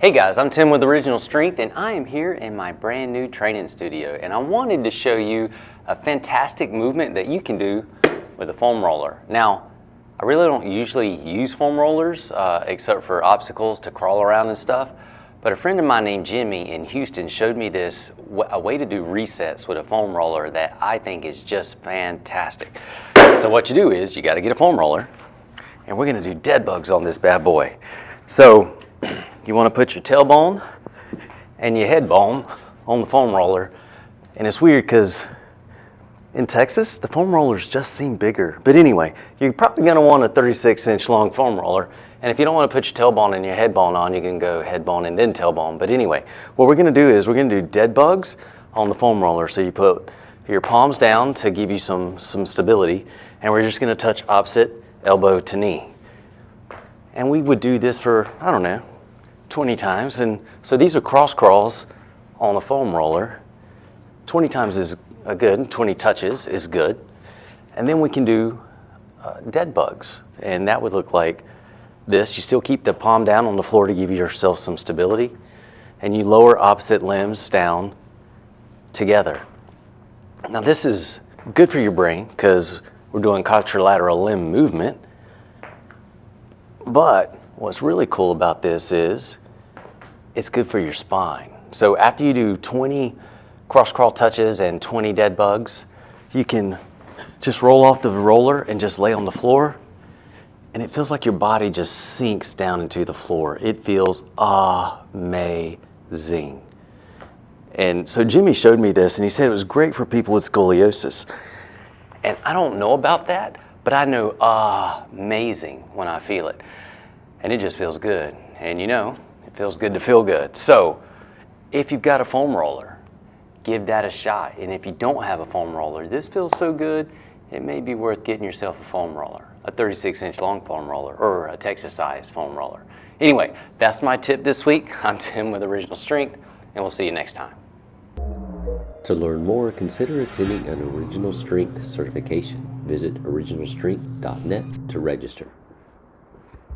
Hey guys, I'm Tim with Original Strength and I am here in my brand new training studio, and I wanted to show you a fantastic movement that you can do with a foam roller. Now, I really don't usually use foam rollers except for obstacles to crawl around and stuff, but a friend of mine named Jimmy in Houston showed me this, a way to do resets with a foam roller that I think is just fantastic. So what you do is you got to get a foam roller, and we're going to do dead bugs on this bad boy. So you want to put your tailbone and your head bone on the foam roller. And it's weird because in Texas, the foam rollers just seem bigger. But anyway, you're probably going to want a 36-inch long foam roller. And if you don't want to put your tailbone and your head bone on, you can go head bone and then tailbone. But anyway, what we're going to do is we're going to do dead bugs on the foam roller. So you put your palms down to give you some stability. And we're just going to touch opposite elbow to knee. And we would do this for, I don't know, 20 times. And so these are cross crawls on a foam roller. 20 times is good, 20 touches is good. And then we can do dead bugs. And that would look like this. You still keep the palm down on the floor to give yourself some stability. And you lower opposite limbs down together. Now this is good for your brain because we're doing contralateral limb movement. But what's really cool about this is it's good for your spine. So after you do 20 cross crawl touches and 20 dead bugs, you can just roll off the roller and just lay on the floor, and it feels like your body just sinks down into the floor. It feels amazing. And so Jimmy showed me this and he said it was great for people with scoliosis. And I don't know about that, but I know amazing when I feel it. And it just feels good. And you know, it feels good to feel good. So if you've got a foam roller, give that a shot. And if you don't have a foam roller, this feels so good, it may be worth getting yourself a foam roller, a 36-inch long foam roller or a Texas-sized foam roller. Anyway, that's my tip this week. I'm Tim with Original Strength, and we'll see you next time. To learn more, consider attending an Original Strength certification. Visit originalstrength.net to register.